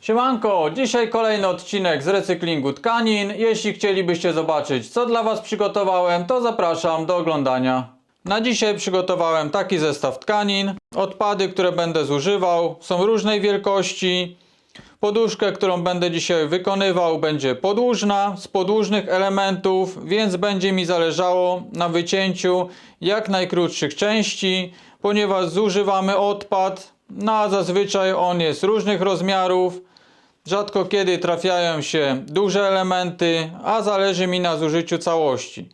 Siemanko, dzisiaj kolejny odcinek z recyklingu tkanin. Jeśli chcielibyście zobaczyć, co dla Was przygotowałem, to zapraszam do oglądania. Na dzisiaj przygotowałem taki zestaw tkanin. Odpady, które będę zużywał, są różnej wielkości. Poduszkę, którą będę dzisiaj wykonywał, będzie podłużna, z podłużnych elementów, więc będzie mi zależało na wycięciu jak najkrótszych części, ponieważ zużywamy odpad, a zazwyczaj on jest różnych rozmiarów. Rzadko kiedy trafiają się duże elementy, a zależy mi na zużyciu całości.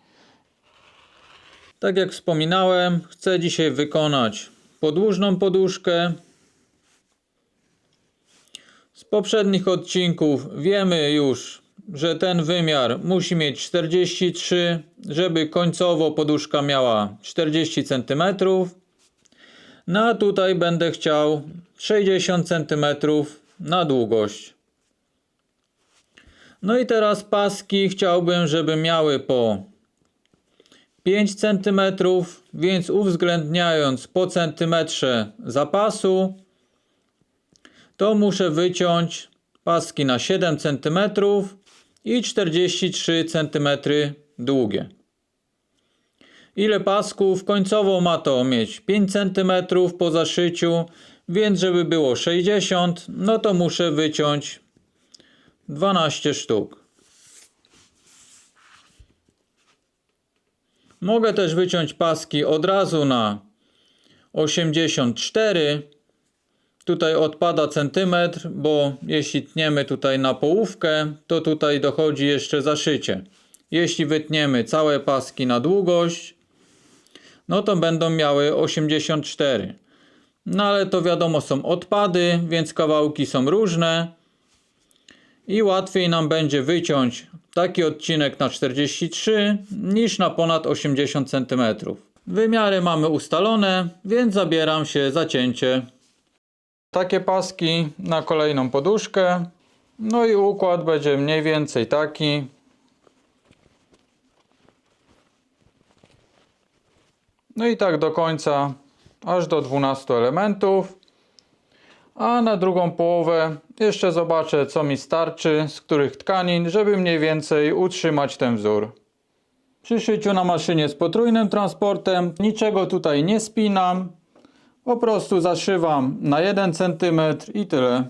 Tak jak wspominałem, chcę dzisiaj wykonać podłużną poduszkę. Z poprzednich odcinków wiemy już, że ten wymiar musi mieć 43, żeby końcowo poduszka miała 40 cm. No a tutaj będę chciał 60 cm na długość. No i teraz paski chciałbym, żeby miały po 5 cm, więc uwzględniając po centymetrze zapasu, to muszę wyciąć paski na 7 cm i 43 cm długie. Ile pasków? Końcowo ma to mieć 5 cm po zaszyciu, więc żeby było 60, no to muszę wyciąć 12 sztuk. Mogę też wyciąć paski od razu na 84. Tutaj odpada centymetr, bo jeśli tniemy tutaj na połówkę, to tutaj dochodzi jeszcze zaszycie. Jeśli wytniemy całe paski na długość, no to będą miały 84. No ale to wiadomo, są odpady, więc kawałki są różne. I łatwiej nam będzie wyciąć taki odcinek na 43 niż na ponad 80 cm. Wymiary mamy ustalone, więc zabieram się za cięcie. Takie paski na kolejną poduszkę. No i układ będzie mniej więcej taki. No i tak do końca, aż do 12 elementów. A na drugą połowę jeszcze zobaczę, co mi starczy, z których tkanin, żeby mniej więcej utrzymać ten wzór. Przy szyciu na maszynie z potrójnym transportem niczego tutaj nie spinam. Po prostu zaszywam na 1 cm i tyle.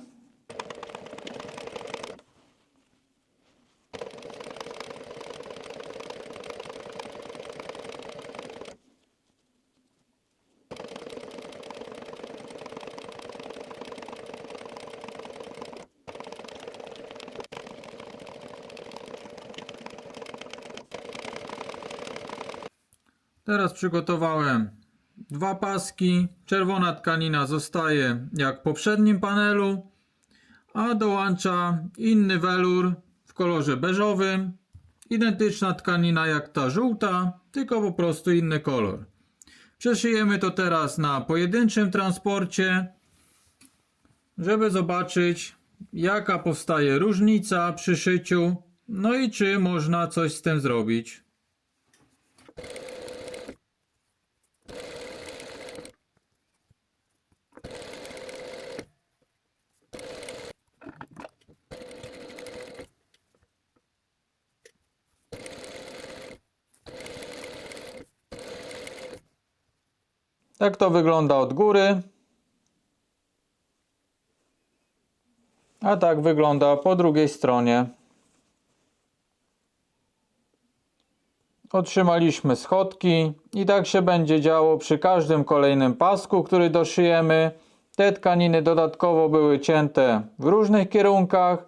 Teraz przygotowałem dwa paski. Czerwona tkanina zostaje jak w poprzednim panelu, a dołącza inny welur w kolorze beżowym. Identyczna tkanina jak ta żółta, tylko po prostu inny kolor. Przeszyjemy to teraz na pojedynczym transporcie, żeby zobaczyć, jaka powstaje różnica przy szyciu, no i czy można coś z tym zrobić. Tak to wygląda od góry, a tak wygląda po drugiej stronie. Otrzymaliśmy schodki i tak się będzie działo przy każdym kolejnym pasku, który doszyjemy. Te tkaniny dodatkowo były cięte w różnych kierunkach.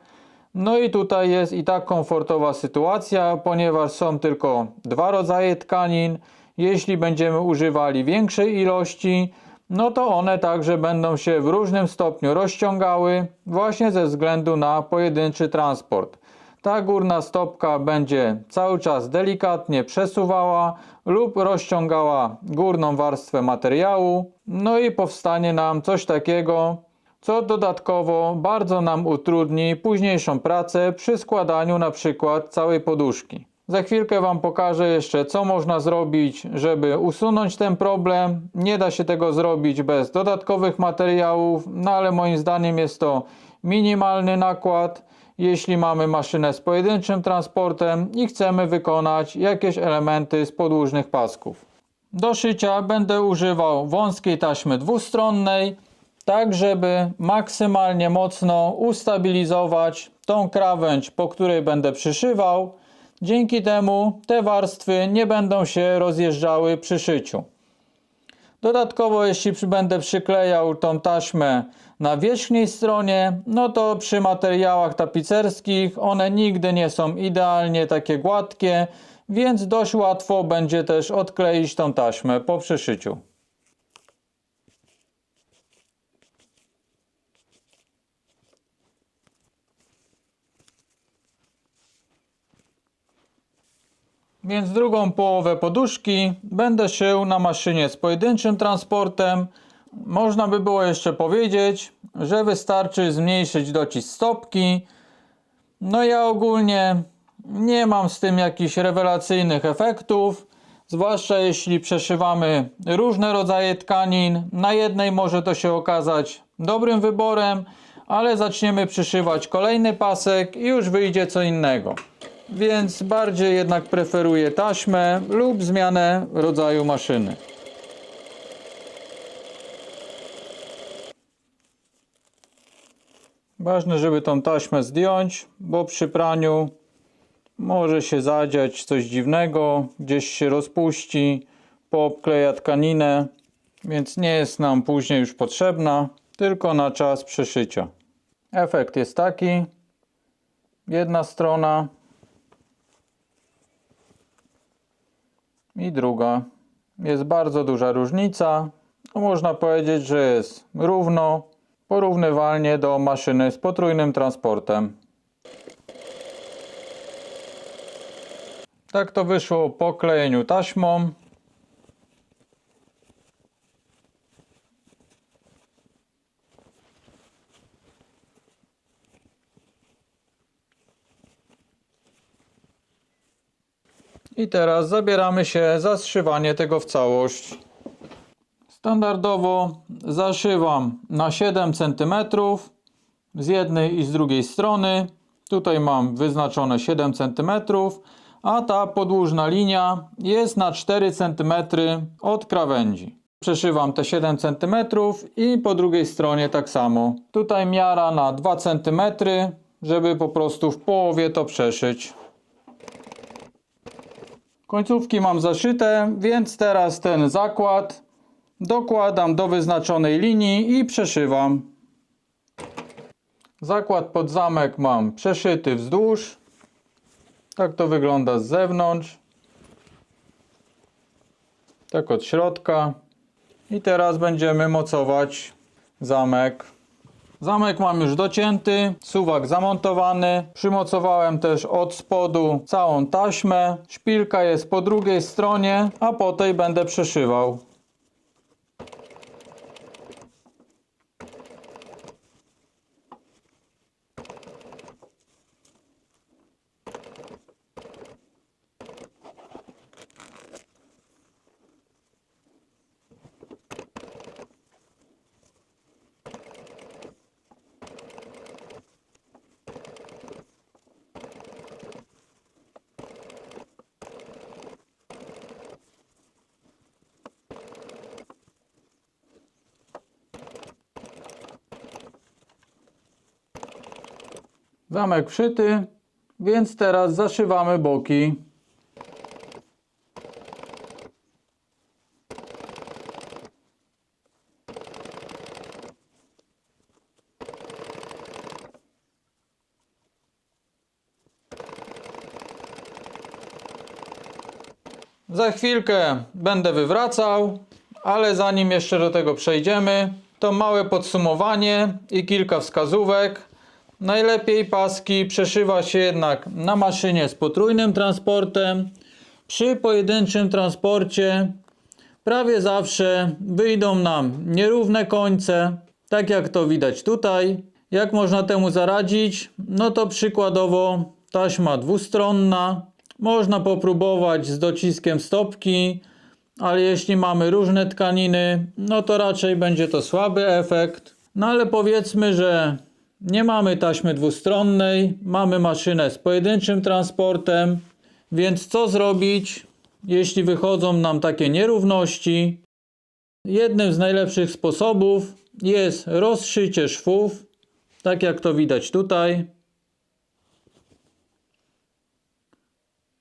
No i tutaj jest i tak komfortowa sytuacja, ponieważ są tylko dwa rodzaje tkanin. Jeśli będziemy używali większej ilości, no to one także będą się w różnym stopniu rozciągały właśnie ze względu na pojedynczy transport. Ta górna stopka będzie cały czas delikatnie przesuwała lub rozciągała górną warstwę materiału. No i powstanie nam coś takiego, co dodatkowo bardzo nam utrudni późniejszą pracę przy składaniu na przykład całej poduszki. Za chwilkę Wam pokażę jeszcze, co można zrobić, żeby usunąć ten problem. Nie da się tego zrobić bez dodatkowych materiałów, no ale moim zdaniem jest to minimalny nakład, jeśli mamy maszynę z pojedynczym transportem i chcemy wykonać jakieś elementy z podłużnych pasków. Do szycia będę używał wąskiej taśmy dwustronnej, tak żeby maksymalnie mocno ustabilizować tą krawędź, po której będę przyszywał. Dzięki temu te warstwy nie będą się rozjeżdżały przy szyciu. Dodatkowo, jeśli będę przyklejał tą taśmę na wierzchniej stronie, no to przy materiałach tapicerskich one nigdy nie są idealnie takie gładkie, więc dość łatwo będzie też odkleić tą taśmę po przyszyciu. Więc drugą połowę poduszki będę szył na maszynie z pojedynczym transportem. Można by było jeszcze powiedzieć, że wystarczy zmniejszyć docisk stopki. No ja ogólnie nie mam z tym jakichś rewelacyjnych efektów, zwłaszcza jeśli przeszywamy różne rodzaje tkanin. Na jednej może to się okazać dobrym wyborem, ale zaczniemy przyszywać kolejny pasek i już wyjdzie co innego. Więc bardziej jednak preferuję taśmę lub zmianę rodzaju maszyny. Ważne, żeby tą taśmę zdjąć, bo przy praniu może się zadziać coś dziwnego, gdzieś się rozpuści, poobkleja tkaninę, więc nie jest nam później już potrzebna, tylko na czas przeszycia. Efekt jest taki: jedna strona i druga. Jest bardzo duża różnica. No, można powiedzieć, że jest równo, porównywalnie do maszyny z potrójnym transportem. Tak to wyszło po klejeniu taśmą. I teraz zabieramy się za zszywanie tego w całość. Standardowo zaszywam na 7 cm z jednej i z drugiej strony. Tutaj mam wyznaczone 7 cm, a ta podłużna linia jest na 4 cm od krawędzi. Przeszywam te 7 cm i po drugiej stronie tak samo. Tutaj miara na 2 cm, żeby po prostu w połowie to przeszyć. Końcówki mam zaszyte, więc teraz ten zakład dokładam do wyznaczonej linii i przeszywam. Zakład pod zamek mam przeszyty wzdłuż. Tak to wygląda z zewnątrz. Tak od środka. I teraz będziemy mocować zamek. Zamek mam już docięty, suwak zamontowany. Przymocowałem też od spodu całą taśmę. Szpilka jest po drugiej stronie, a po tej będę przeszywał. Zamek wszyty, więc teraz zaszywamy boki. Za chwilkę będę wywracał, ale zanim jeszcze do tego przejdziemy, to małe podsumowanie i kilka wskazówek. Najlepiej paski przeszywa się jednak na maszynie z potrójnym transportem. Przy pojedynczym transporcie prawie zawsze wyjdą nam nierówne końce, tak jak to widać tutaj. Jak można temu zaradzić? No to przykładowo taśma dwustronna. Można popróbować z dociskiem stopki, ale jeśli mamy różne tkaniny, no to raczej będzie to słaby efekt. No ale powiedzmy, że Nie mamy taśmy dwustronnej, mamy maszynę z pojedynczym transportem, więc co zrobić, jeśli wychodzą nam takie nierówności? Jednym z najlepszych sposobów jest rozszycie szwów, tak jak to widać tutaj.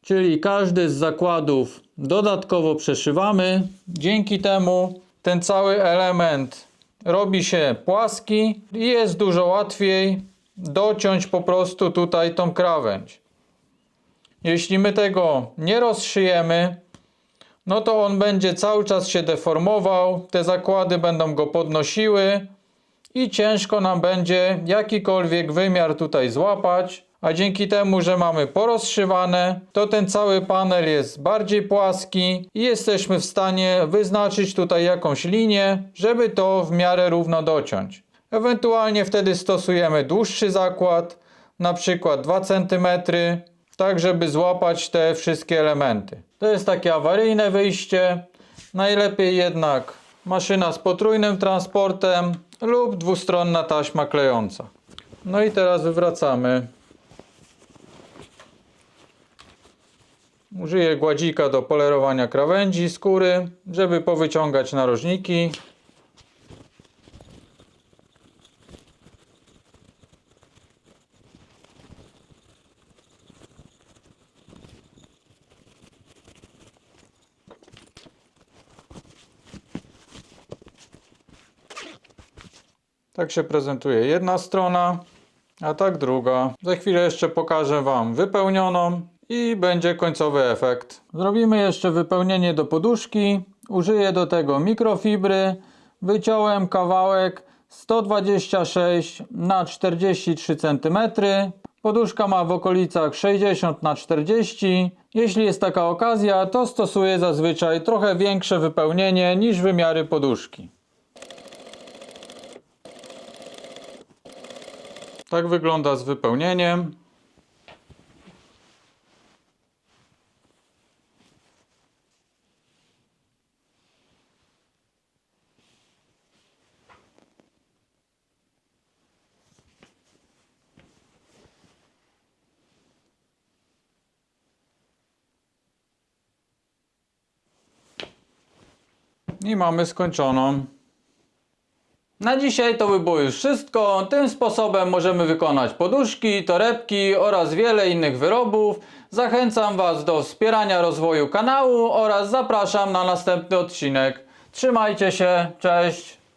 Czyli każdy z zakładów dodatkowo przeszywamy. Dzięki temu ten cały element robi się płaski i jest dużo łatwiej dociąć po prostu tutaj tą krawędź. Jeśli my tego nie rozszyjemy, no to on będzie cały czas się deformował, te zakłady będą go podnosiły i ciężko nam będzie jakikolwiek wymiar tutaj złapać, a dzięki temu, że mamy porozszywane, to ten cały panel jest bardziej płaski i jesteśmy w stanie wyznaczyć tutaj jakąś linię, żeby to w miarę równo dociąć. Ewentualnie wtedy stosujemy dłuższy zakład, na przykład 2 cm, tak żeby złapać te wszystkie elementy. To jest takie awaryjne wyjście. Najlepiej jednak maszyna z potrójnym transportem lub dwustronna taśma klejąca. No i teraz wywracamy. Użyję gładzika do polerowania krawędzi skóry, żeby powyciągać narożniki. Tak się prezentuje jedna strona, a tak druga. Za chwilę jeszcze pokażę Wam wypełnioną i będzie końcowy efekt. Zrobimy jeszcze wypełnienie do poduszki. Użyję do tego mikrofibry. Wyciąłem kawałek 126 na 43 cm. Poduszka ma w okolicach 60 na 40. Jeśli jest taka okazja, to stosuję zazwyczaj trochę większe wypełnienie niż wymiary poduszki. Tak wygląda z wypełnieniem. I mamy skończoną. Na dzisiaj to by było już wszystko. Tym sposobem możemy wykonać poduszki, torebki oraz wiele innych wyrobów. Zachęcam Was do wspierania rozwoju kanału oraz zapraszam na następny odcinek. Trzymajcie się, cześć!